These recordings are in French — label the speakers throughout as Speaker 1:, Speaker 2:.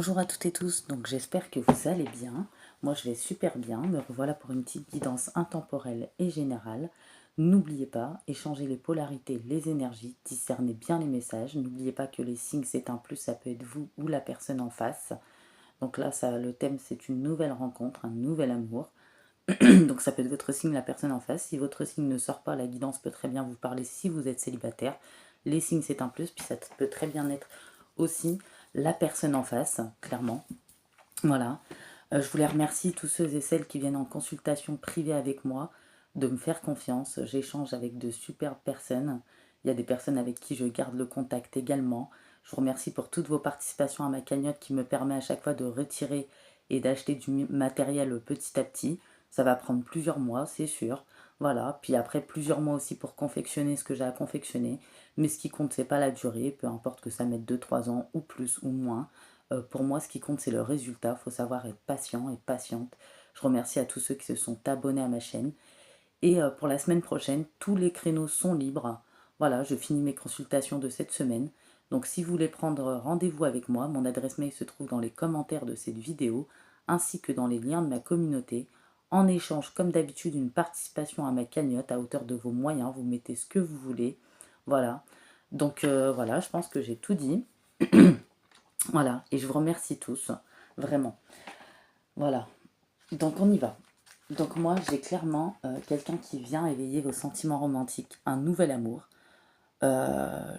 Speaker 1: Bonjour à toutes et tous, donc j'espère que vous allez bien. Moi je vais super bien, me revoilà pour une petite guidance intemporelle et générale. N'oubliez pas, échangez les polarités, les énergies, discernez bien les messages. N'oubliez pas que les signes c'est un plus, ça peut être vous ou la personne en face. Donc là, le thème c'est une nouvelle rencontre, un nouvel amour. Donc ça peut être votre signe, la personne en face. Si votre signe ne sort pas, la guidance peut très bien vous parler si vous êtes célibataire. Les signes c'est un plus, puis ça peut très bien être aussi la personne en face, clairement. Voilà. Je voulais remercier tous ceux et celles qui viennent en consultation privée avec moi, de me faire confiance. J'échange avec de superbes personnes. Il y a des personnes avec qui je garde le contact également. Je vous remercie pour toutes vos participations à ma cagnotte qui me permet à chaque fois de retirer et d'acheter du matériel petit à petit. Ça va prendre plusieurs mois, c'est sûr. Voilà. Puis après, plusieurs mois aussi pour confectionner ce que j'ai à confectionner. Mais ce qui compte, c'est pas la durée, peu importe que ça mette 2 3 ans ou plus ou moins. Pour moi, ce qui compte, c'est le résultat. Il faut savoir être patient et patiente. Je remercie à tous ceux qui se sont abonnés à ma chaîne. Et pour la semaine prochaine, tous les créneaux sont libres. Voilà, je finis mes consultations de cette semaine. Donc si vous voulez prendre rendez-vous avec moi, mon adresse mail se trouve dans les commentaires de cette vidéo, ainsi que dans les liens de ma communauté. En échange, comme d'habitude, une participation à ma cagnotte à hauteur de vos moyens. Vous mettez ce que vous voulez. Voilà. Donc voilà, je pense que j'ai tout dit. Voilà, et je vous remercie tous, vraiment. Voilà, donc on y va. Donc moi, j'ai clairement quelqu'un qui vient éveiller vos sentiments romantiques, un nouvel amour.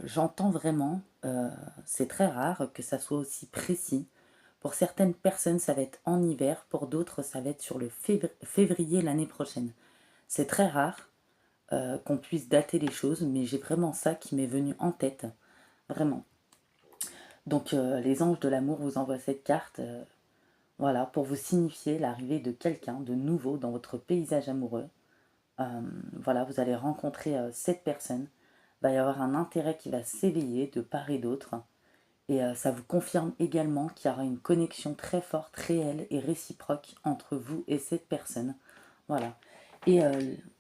Speaker 1: J'entends vraiment, c'est très rare que ça soit aussi précis. Pour certaines personnes, ça va être en hiver, pour d'autres, ça va être sur le février l'année prochaine. C'est très rare qu'on puisse dater les choses, mais j'ai vraiment ça qui m'est venu en tête, vraiment. Donc les anges de l'amour vous envoient cette carte. Voilà, pour vous signifier l'arrivée de quelqu'un de nouveau dans votre paysage amoureux. Voilà, vous allez rencontrer cette personne. Il va y avoir un intérêt qui va s'éveiller de part et d'autre. Et ça vous confirme également qu'il y aura une connexion très forte, réelle et réciproque entre vous et cette personne. Voilà. Et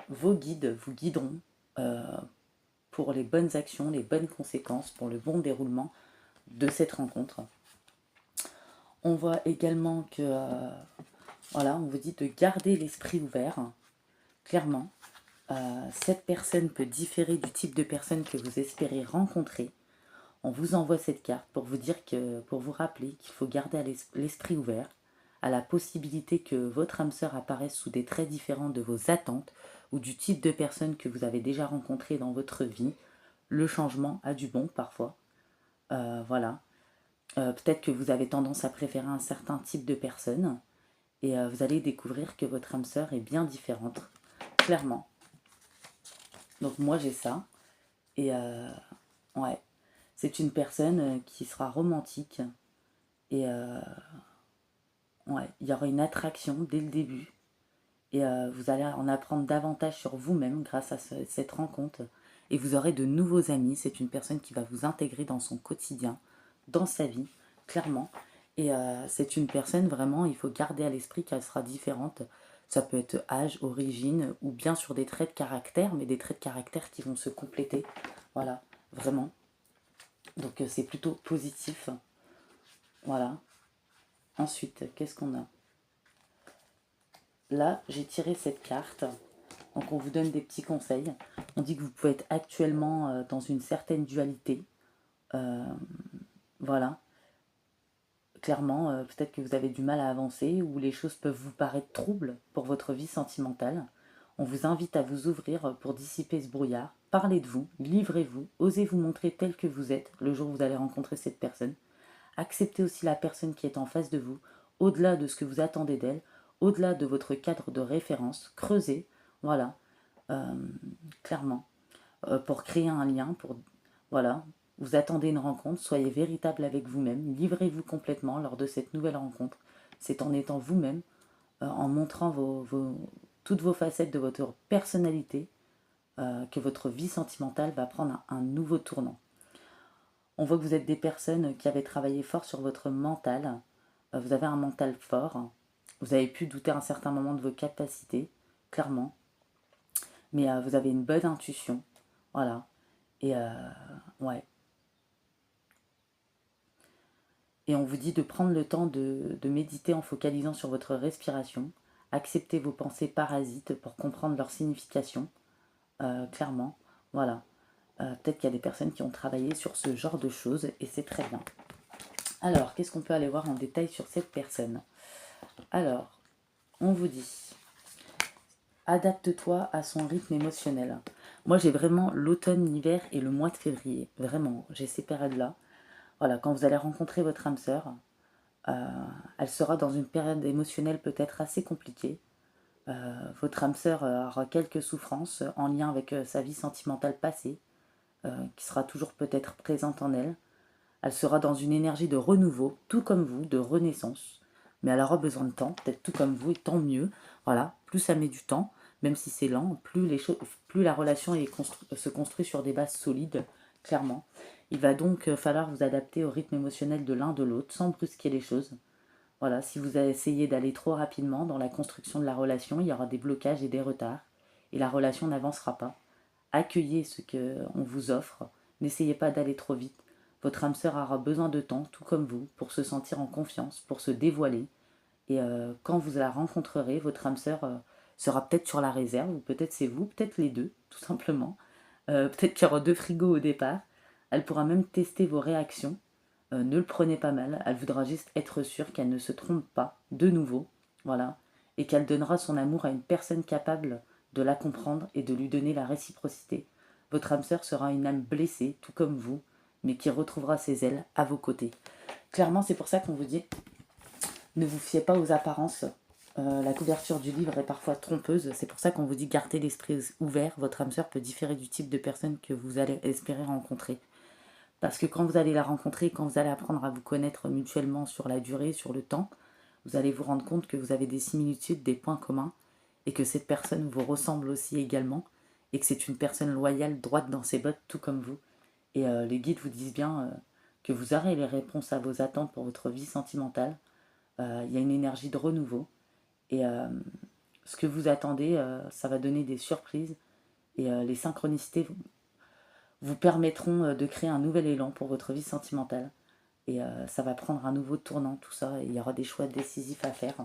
Speaker 1: vos guides vous guideront euh, pour les bonnes actions, les bonnes conséquences, pour le bon déroulement de cette rencontre. On voit également que voilà, on vous dit de garder l'esprit ouvert, clairement. Cette personne peut différer du type de personne que vous espérez rencontrer. On vous envoie cette carte pour vous dire que, pour vous rappeler qu'il faut garder l'esprit ouvert à la possibilité que votre âme sœur apparaisse sous des traits différents de vos attentes ou du type de personne que vous avez déjà rencontré dans votre vie. Le changement a du bon parfois. Voilà. Peut-être que vous avez tendance à préférer un certain type de personne et vous allez découvrir que votre âme sœur est bien différente, clairement. Donc moi j'ai ça. Et ouais, c'est une personne qui sera romantique. Et ouais, il y aura une attraction dès le début. Et vous allez en apprendre davantage sur vous-même grâce à cette rencontre. Et vous aurez de nouveaux amis. C'est une personne qui va vous intégrer dans son quotidien, dans sa vie, clairement. Et c'est une personne vraiment, il faut garder à l'esprit qu'elle sera différente. Ça peut être âge, origine, ou bien sur des traits de caractère, mais des traits de caractère qui vont se compléter. Voilà, vraiment. Donc c'est plutôt positif. Voilà. Ensuite, qu'est-ce qu'on a? Là, j'ai tiré cette carte. Donc on vous donne des petits conseils. On dit que vous pouvez être actuellement dans une certaine dualité. Euh, voilà. Clairement, peut-être que vous avez du mal à avancer ou les choses peuvent vous paraître troubles pour votre vie sentimentale. On vous invite à vous ouvrir pour dissiper ce brouillard. Parlez de vous, livrez-vous, osez vous montrer tel que vous êtes le jour où vous allez rencontrer cette personne. Acceptez aussi la personne qui est en face de vous, au-delà de ce que vous attendez d'elle, au-delà de votre cadre de référence. Creusez, voilà, euh, clairement, pour créer un lien, pour, voilà, vous attendez une rencontre, soyez véritable avec vous-même, livrez-vous complètement lors de cette nouvelle rencontre. C'est en étant vous-même, en montrant toutes vos facettes de votre personnalité, que votre vie sentimentale va prendre un nouveau tournant. On voit que vous êtes des personnes qui avaient travaillé fort sur votre mental. Vous avez un mental fort. Vous avez pu douter à un certain moment de vos capacités, clairement. Mais vous avez une bonne intuition. Voilà. Et ouais. Et on vous dit de prendre le temps de méditer en focalisant sur votre respiration. Acceptez vos pensées parasites pour comprendre leur signification, clairement. Voilà. Peut-être qu'il y a des personnes qui ont travaillé sur ce genre de choses et c'est très bien. Alors, qu'est-ce qu'on peut aller voir en détail sur cette personne? Alors, on vous dit, adapte-toi à son rythme émotionnel. Moi, j'ai vraiment l'automne, l'hiver et le mois de février. Vraiment, j'ai ces périodes-là. Voilà, quand vous allez rencontrer votre âme sœur, euh, elle sera dans une période émotionnelle peut-être assez compliquée. Votre âme sœur aura quelques souffrances en lien avec sa vie sentimentale passée, qui sera toujours peut-être présente en elle. Elle sera dans une énergie de renouveau, tout comme vous, de renaissance. Mais elle aura besoin de temps, peut-être tout comme vous, et tant mieux. Voilà, plus ça met du temps, même si c'est lent, plus la relation se construit sur des bases solides, clairement. Il va donc falloir vous adapter au rythme émotionnel de l'un de l'autre, sans brusquer les choses. Voilà, si vous essayez d'aller trop rapidement dans la construction de la relation, il y aura des blocages et des retards, et la relation n'avancera pas. Accueillez ce qu'on vous offre, n'essayez pas d'aller trop vite. Votre âme sœur aura besoin de temps, tout comme vous, pour se sentir en confiance, pour se dévoiler. Et quand vous la rencontrerez, votre âme sœur sera peut-être sur la réserve, ou peut-être c'est vous, peut-être les deux, tout simplement. Peut-être qu'il y aura deux frigos au départ. Elle pourra même tester vos réactions. Ne le prenez pas mal, elle voudra juste être sûre qu'elle ne se trompe pas, de nouveau, voilà, et qu'elle donnera son amour à une personne capable de la comprendre et de lui donner la réciprocité. Votre âme sœur sera une âme blessée, tout comme vous, mais qui retrouvera ses ailes à vos côtés. Clairement, c'est pour ça qu'on vous dit, ne vous fiez pas aux apparences. La couverture du livre est parfois trompeuse, c'est pour ça qu'on vous dit gardez l'esprit ouvert, votre âme sœur peut différer du type de personne que vous allez espérer rencontrer. Parce que quand vous allez la rencontrer, quand vous allez apprendre à vous connaître mutuellement sur la durée, sur le temps, vous allez vous rendre compte que vous avez des similitudes, des points communs, et que cette personne vous ressemble aussi également, et que c'est une personne loyale, droite dans ses bottes, tout comme vous. Et les guides vous disent bien que vous aurez les réponses à vos attentes pour votre vie sentimentale. Il y a une énergie de renouveau, et ce que vous attendez, ça va donner des surprises, et les synchronicités vous permettront de créer un nouvel élan pour votre vie sentimentale. Et ça va prendre un nouveau tournant, tout ça, et il y aura des choix décisifs à faire.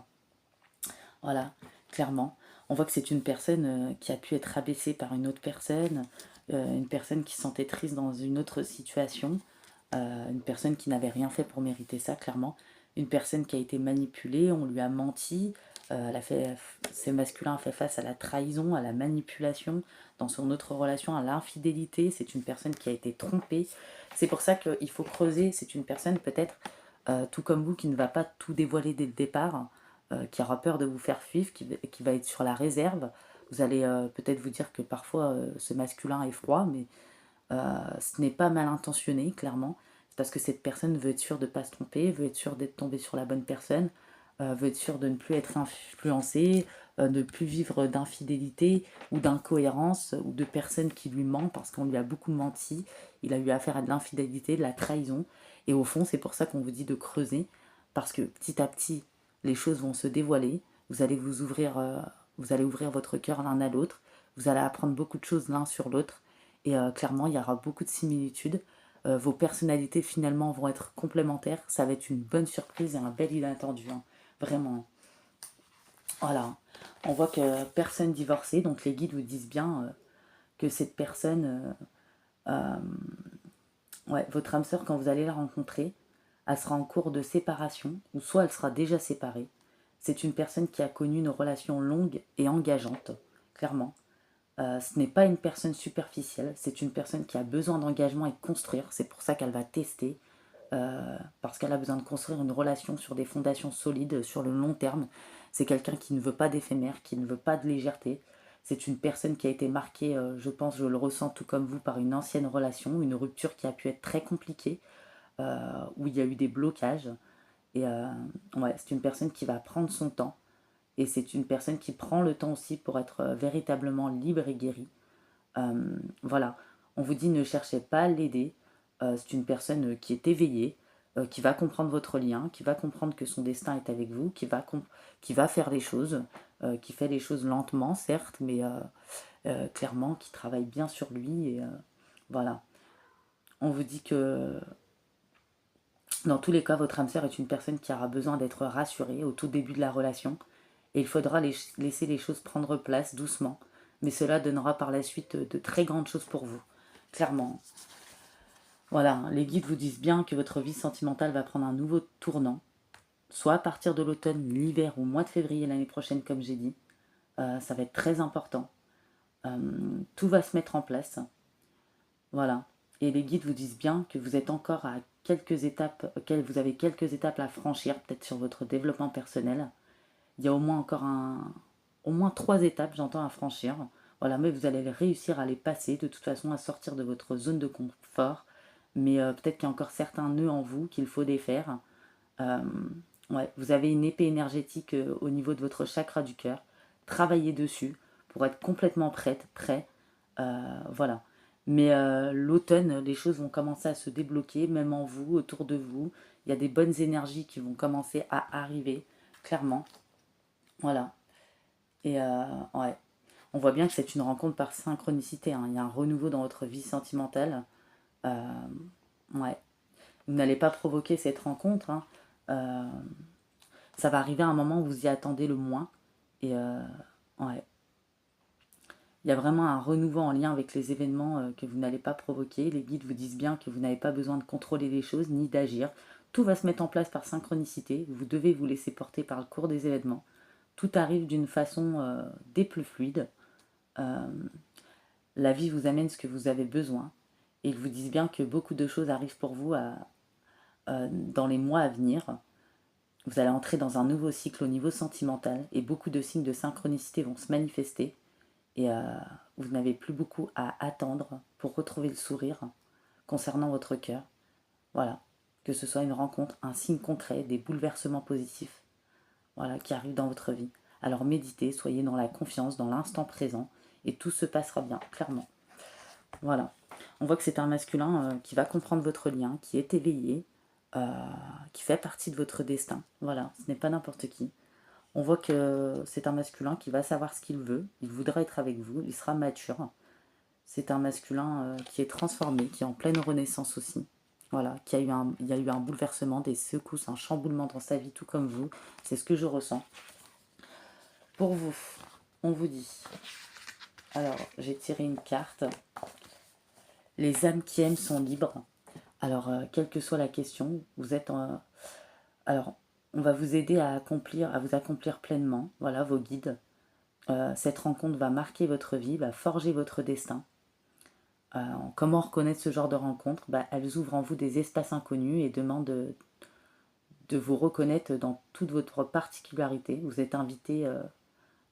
Speaker 1: Voilà, clairement. On voit que c'est une personne qui a pu être rabaissée par une personne qui se sentait triste dans une autre situation, une personne qui n'avait rien fait pour mériter ça, clairement. Une personne qui a été manipulée, on lui a menti, c'est masculin a fait face à la trahison, à la manipulation, dans son autre relation, à l'infidélité. C'est une personne qui a été trompée. C'est pour ça qu'il faut creuser. C'est une personne peut-être, tout comme vous, qui ne va pas tout dévoiler dès le départ, qui aura peur de vous faire fuir, qui va être sur la réserve. Vous allez peut-être vous dire que parfois ce masculin est froid, mais ce n'est pas mal intentionné, clairement. C'est parce que cette personne veut être sûre de ne pas se tromper, veut être sûre d'être tombée sur la bonne personne, veut être sûre de ne plus être influencée, de ne plus vivre d'infidélité ou d'incohérence ou de personnes qui lui mentent parce qu'on lui a beaucoup menti. Il a eu affaire à de l'infidélité, de la trahison. Et au fond, c'est pour ça qu'on vous dit de creuser, parce que petit à petit, les choses vont se dévoiler. Vous allez ouvrir votre cœur l'un à l'autre. Vous allez apprendre beaucoup de choses l'un sur l'autre. Et clairement, il y aura beaucoup de similitudes. Vos personnalités finalement vont être complémentaires. Ça va être une bonne surprise et un bel inattendu, hein. Vraiment. Voilà. On voit que personne divorcée, donc les guides vous disent bien que cette personne, ouais, votre âme sœur, quand vous allez la rencontrer, elle sera en cours de séparation, ou soit elle sera déjà séparée. C'est une personne qui a connu une relation longue et engageante, clairement. Ce n'est pas une personne superficielle, c'est une personne qui a besoin d'engagement et de construire. C'est pour ça qu'elle va tester, parce qu'elle a besoin de construire une relation sur des fondations solides, sur le long terme. C'est quelqu'un qui ne veut pas d'éphémère, qui ne veut pas de légèreté. C'est une personne qui a été marquée, je pense, je le ressens tout comme vous, par une ancienne relation, une rupture qui a pu être très compliquée, où il y a eu des blocages. Et ouais, c'est une personne qui va prendre son temps. Et c'est une personne qui prend le temps aussi pour être véritablement libre et guérie. Voilà, on vous dit ne cherchez pas à l'aider. C'est une personne qui est éveillée, qui va comprendre votre lien, qui va comprendre que son destin est avec vous, qui va faire les choses, qui fait les choses lentement, certes, mais clairement, qui travaille bien sur lui. Et voilà, on vous dit que Dans tous les cas, votre âme sœur est une personne qui aura besoin d'être rassurée au tout début de la relation et il faudra laisser les choses prendre place doucement. Mais cela donnera par la suite de très grandes choses pour vous, clairement. Voilà, les guides vous disent bien que votre vie sentimentale va prendre un nouveau tournant, soit à partir de l'automne, l'hiver ou au mois de février l'année prochaine, comme j'ai dit. Ça va être très important. Tout va se mettre en place. Voilà. Et les guides vous disent bien que vous êtes encore à quelques étapes, vous avez quelques étapes à franchir, peut-être sur votre développement personnel. Il y a au moins au moins 3 étapes, j'entends, à franchir. Voilà, mais vous allez réussir à les passer, de toute façon, à sortir de votre zone de confort. Mais peut-être qu'il y a encore certains nœuds en vous qu'il faut défaire. Euh, ouais, vous avez une épée énergétique au niveau de votre chakra du cœur. Travaillez dessus pour être complètement prêt. Voilà. Mais l'automne, les choses vont commencer à se débloquer, même en vous, autour de vous. Il y a des bonnes énergies qui vont commencer à arriver, clairement. Voilà. Et ouais, on voit bien que c'est une rencontre par synchronicité, hein. Il y a un renouveau dans votre vie sentimentale. Euh, ouais. Vous n'allez pas provoquer cette rencontre, hein. Euh, Ça va arriver à un moment où vous y attendez le moins. Et ouais, il y a vraiment un renouveau en lien avec les événements que vous n'allez pas provoquer. Les guides vous disent bien que vous n'avez pas besoin de contrôler les choses ni d'agir. Tout va se mettre en place par synchronicité. Vous devez vous laisser porter par le cours des événements. Tout arrive d'une façon des plus fluides. Euh, la vie vous amène ce que vous avez besoin. Et ils vous disent bien que beaucoup de choses arrivent pour vous dans les mois à venir. Vous allez entrer dans un nouveau cycle au niveau sentimental et beaucoup de signes de synchronicité vont se manifester. Et vous n'avez plus beaucoup à attendre pour retrouver le sourire concernant votre cœur. Voilà, que ce soit une rencontre, un signe concret, des bouleversements positifs, voilà, qui arrivent dans votre vie. Alors méditez, soyez dans la confiance, dans l'instant présent, et tout se passera bien, clairement. Voilà. On voit que c'est un masculin qui va comprendre votre lien, qui est éveillé, euh, qui fait partie de votre destin. Voilà, ce n'est pas n'importe qui. On voit que c'est un masculin qui va savoir ce qu'il veut, il voudra être avec vous, il sera mature. C'est un masculin qui est transformé, qui est en pleine renaissance aussi. Voilà, il y a eu un bouleversement, des secousses, un chamboulement dans sa vie, tout comme vous. C'est ce que je ressens. Pour vous, on vous dit. Alors, j'ai tiré une carte. Les âmes qui aiment sont libres. Alors, quelle que soit la question, vous êtes en... Alors, on va vous aider à vous accomplir pleinement. Voilà, vos guides. Cette rencontre va marquer votre vie, va forger votre destin. Comment reconnaître ce genre de rencontre? Elles ouvrent en vous des espaces inconnus et demandent de vous reconnaître dans toute votre particularité. Vous êtes invité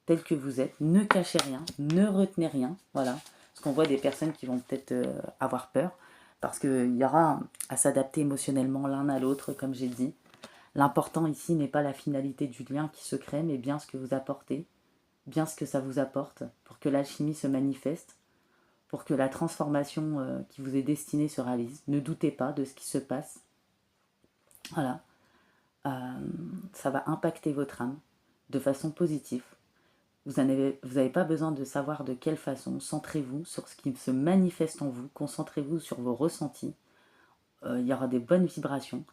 Speaker 1: tel que vous êtes. Ne cachez rien, ne retenez rien. Voilà. Parce qu'on voit des personnes qui vont peut-être avoir peur. Parce qu'il y aura à s'adapter émotionnellement l'un à l'autre, comme j'ai dit. L'important ici n'est pas la finalité du lien qui se crée, mais bien ce que vous apportez, bien ce que ça vous apporte, pour que l'alchimie se manifeste, pour que la transformation qui vous est destinée se réalise. Ne doutez pas de ce qui se passe. Voilà. Ça va impacter votre âme de façon positive. Vous n'avez pas besoin de savoir de quelle façon. Centrez-vous sur ce qui se manifeste en vous. Concentrez-vous sur vos ressentis. Il y aura des bonnes vibrations.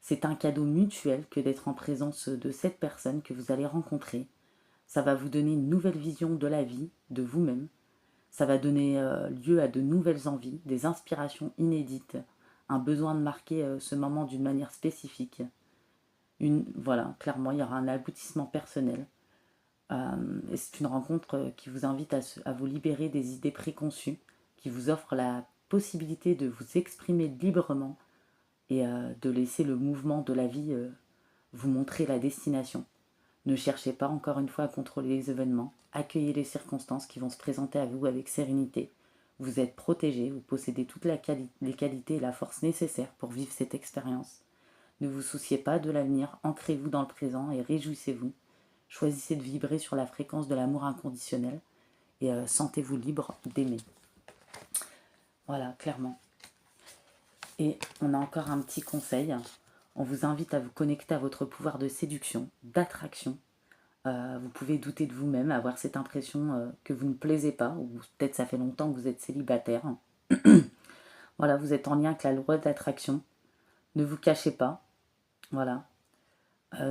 Speaker 1: C'est un cadeau mutuel que d'être en présence de cette personne que vous allez rencontrer. Ça va vous donner une nouvelle vision de la vie, de vous-même. Ça va donner lieu à de nouvelles envies, des inspirations inédites, un besoin de marquer ce moment d'une manière spécifique. Voilà, clairement, il y aura un aboutissement personnel. Et c'est une rencontre qui vous invite à vous libérer des idées préconçues, qui vous offre la possibilité de vous exprimer librement et de laisser le mouvement de la vie vous montrer la destination. Ne cherchez pas encore une fois à contrôler les événements, accueillez les circonstances qui vont se présenter à vous avec sérénité. Vous êtes protégé, vous possédez toutes les qualités et la force nécessaires pour vivre cette expérience. Ne vous souciez pas de l'avenir, ancrez-vous dans le présent et réjouissez-vous. Choisissez de vibrer sur la fréquence de l'amour inconditionnel et sentez-vous libre d'aimer. Voilà, clairement. Et on a encore un petit conseil. On vous invite à vous connecter à votre pouvoir de séduction, d'attraction. Vous pouvez douter de vous-même, avoir cette impression que vous ne plaisez pas, ou peut-être ça fait longtemps que vous êtes célibataire. Voilà, vous êtes en lien avec la loi d'attraction. Ne vous cachez pas, voilà.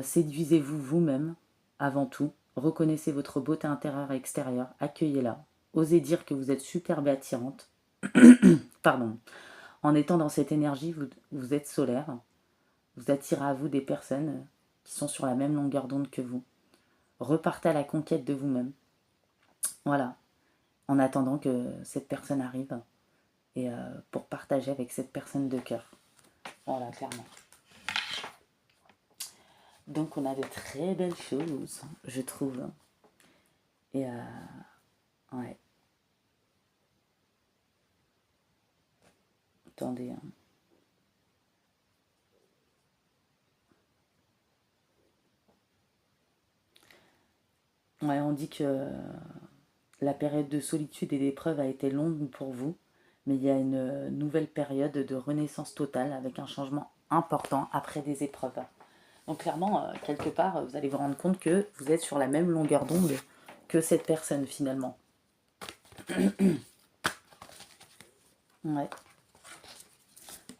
Speaker 1: Séduisez-vous vous-même avant tout. Reconnaissez votre beauté intérieure et extérieure, accueillez-la. Osez dire que vous êtes superbe et attirante. Pardon. En étant dans cette énergie, vous êtes solaire. Vous attirez à vous des personnes qui sont sur la même longueur d'onde que vous. Repartez à la conquête de vous-même. Voilà. En attendant que cette personne arrive et pour partager avec cette personne de cœur. Voilà, clairement. Donc on a de très belles choses, je trouve. Et ouais. Attendez. Hein. Ouais, on dit que la période de solitude et d'épreuve a été longue pour vous, mais il y a une nouvelle période de renaissance totale avec un changement important après des épreuves. Donc clairement, quelque part, vous allez vous rendre compte que vous êtes sur la même longueur d'onde que cette personne finalement. Ouais.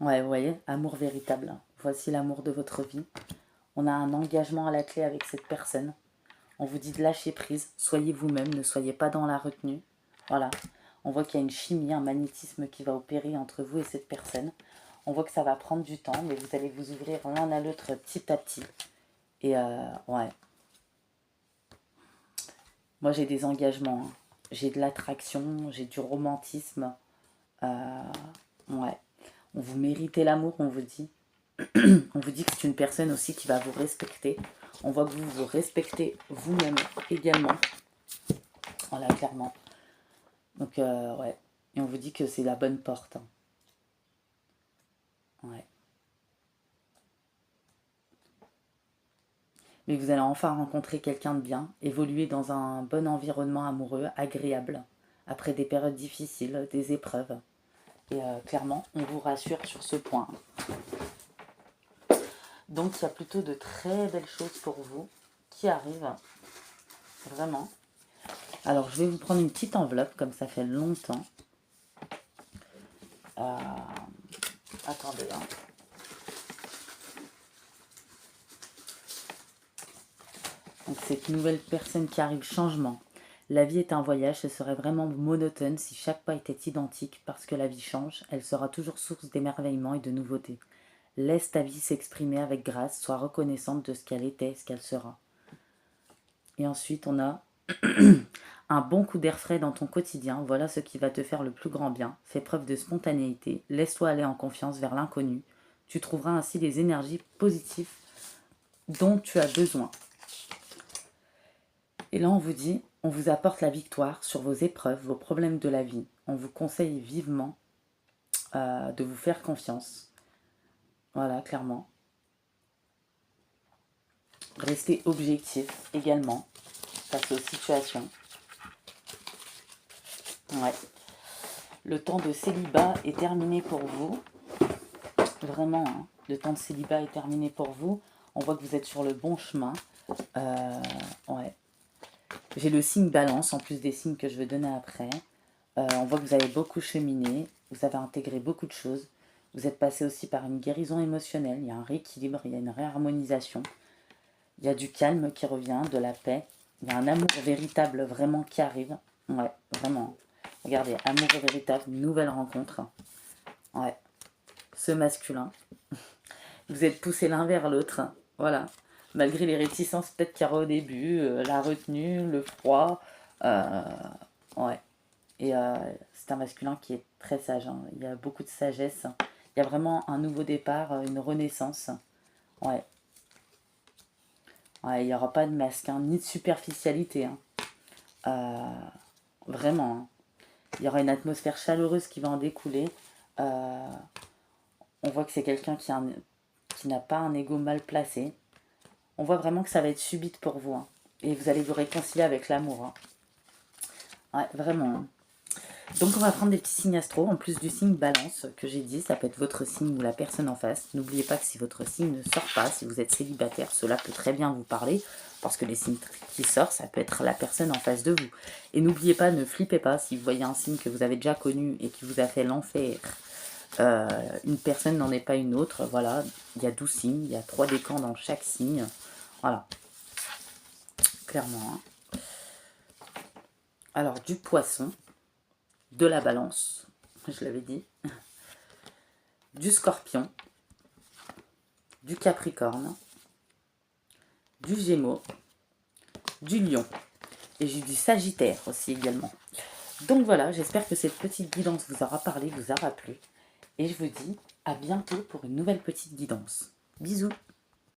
Speaker 1: Ouais, vous voyez, amour véritable. Voici l'amour de votre vie. On a un engagement à la clé avec cette personne. On vous dit de lâcher prise, soyez vous-même, ne soyez pas dans la retenue. Voilà. On voit qu'il y a une chimie, un magnétisme qui va opérer entre vous et cette personne. On voit que ça va prendre du temps, mais vous allez vous ouvrir l'un à l'autre petit à petit. Et ouais. Moi, j'ai des engagements. Hein. J'ai de l'attraction, j'ai du romantisme. Ouais. On vous méritez l'amour, on vous dit. On vous dit que c'est une personne aussi qui va vous respecter. On voit que vous vous respectez vous-même également. Voilà, clairement. Donc, ouais. Et on vous dit que c'est la bonne porte. Hein. Ouais. Mais vous allez enfin rencontrer quelqu'un de bien, évoluer dans un bon environnement amoureux, agréable, après des périodes difficiles, des épreuves. Et clairement, on vous rassure sur ce point. Donc, il y a plutôt de très belles choses pour vous qui arrivent. Vraiment. Alors, je vais vous prendre une petite enveloppe, comme ça fait longtemps. Attendez. Hein. Donc, cette nouvelle personne qui arrive, changement. La vie est un voyage, ce serait vraiment monotone si chaque pas était identique, parce que la vie change, elle sera toujours source d'émerveillement et de nouveautés. Laisse ta vie s'exprimer avec grâce, sois reconnaissante de ce qu'elle était et ce qu'elle sera. Et ensuite, on a un bon coup d'air frais dans ton quotidien, voilà ce qui va te faire le plus grand bien. Fais preuve de spontanéité, laisse-toi aller en confiance vers l'inconnu. Tu trouveras ainsi les énergies positives dont tu as besoin. Et là, on vous dit, on vous apporte la victoire sur vos épreuves, vos problèmes de la vie. On vous conseille vivement de vous faire confiance. Voilà, clairement. Restez objectif également face aux situations. Ouais. Le temps de célibat est terminé pour vous. Vraiment, hein, le temps de célibat est terminé pour vous. On voit que vous êtes sur le bon chemin. Ouais. J'ai le signe balance, en plus des signes que je vais donner après. On voit que vous avez beaucoup cheminé. Vous avez intégré beaucoup de choses. Vous êtes passé aussi par une guérison émotionnelle. Il y a un rééquilibre, il y a une réharmonisation. Il y a du calme qui revient, de la paix. Il y a un amour véritable vraiment qui arrive. Ouais, vraiment. Regardez, amour véritable, nouvelle rencontre. Ouais. Ce masculin. Vous êtes poussés l'un vers l'autre. Voilà. Malgré les réticences peut-être qu'il y aura au début, la retenue, le froid. Ouais. Et c'est un masculin qui est très sage. Hein. Il y a beaucoup de sagesse. Il y a vraiment un nouveau départ, une renaissance. Ouais. Ouais, il n'y aura pas de masque, hein, ni de superficialité. Hein. Vraiment. Hein. Il y aura une atmosphère chaleureuse qui va en découler. On voit que c'est quelqu'un qui n'a pas un ego mal placé. On voit vraiment que ça va être subite pour vous. Hein. Et vous allez vous réconcilier avec l'amour. Hein. Ouais, vraiment. Hein. Donc on va prendre des petits signes astro, en plus du signe balance que j'ai dit, ça peut être votre signe ou la personne en face. N'oubliez pas que si votre signe ne sort pas, si vous êtes célibataire, cela peut très bien vous parler, parce que les signes qui sortent, ça peut être la personne en face de vous. Et n'oubliez pas, ne flippez pas, si vous voyez un signe que vous avez déjà connu et qui vous a fait l'enfer, Une personne n'en est pas une autre. Voilà, il y a 12 signes, il y a 3 décans dans chaque signe. Voilà, clairement. Hein. Alors, du poisson, de la balance, je l'avais dit, du scorpion, du capricorne, du gémeaux, du lion. Et j'ai du sagittaire aussi également. Donc voilà, j'espère que cette petite guidance vous aura parlé, vous aura plu. Et je vous dis à bientôt pour une nouvelle petite guidance. Bisous!